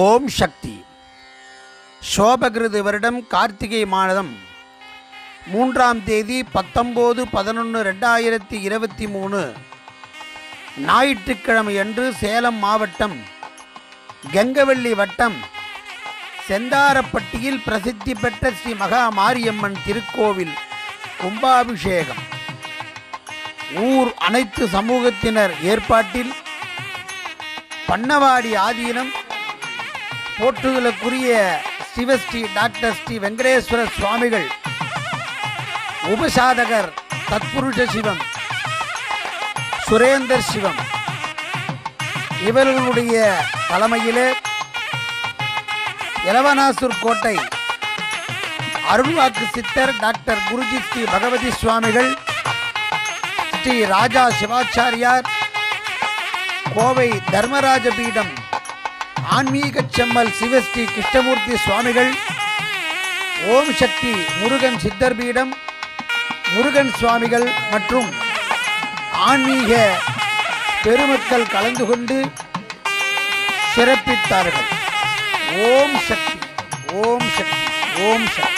ஓம் சக்தி. சோபகிருது வருடம் கார்த்திகை மாதம் 3ஆம் தேதி 19/11/2023 ஞாயிற்றுக்கிழமை அன்று சேலம் மாவட்டம் கெங்கவள்ளி வட்டம் செந்தாரப்பட்டியில் பிரசித்தி பெற்ற ஸ்ரீ மகா மாரியம்மன் திருக்கோவில் கும்பாபிஷேகம் ஊர் அனைத்து சமூகத்தினர் ஏற்பாட்டில் பண்ணவாடி ஆதீனம் போற்றுதலுக்குரிய சிவஸ்ரீ டாக்டர் ஸ்ரீ வெங்கடேஸ்வர சுவாமிகள் உபசாதகர் தத்புருஷ சிவம் சுரேந்தர் சிவம் இவர்களுடைய தலைமையிலே எலவனாசூர் கோட்டை அருள்வாக்கு சித்தர் டாக்டர் குருஜி ஸ்ரீ பகவதி சுவாமிகள், ஸ்ரீ ராஜா சிவாச்சாரியார், கோவை தர்மராஜ பீடம் ஆன்மீக செம்மல் சிவஸ்ரீ கிருஷ்ணமூர்த்தி சுவாமிகள், ஓம் சக்தி முருகன் சித்தர் பீடம் முருகன் சுவாமிகள் மற்றும் ஆன்மீக பெருமக்கள் கலந்து கொண்டு சிறப்பித்தார்கள். ஓம் சக்தி, ஓம் சக்தி, ஓம் சக்தி.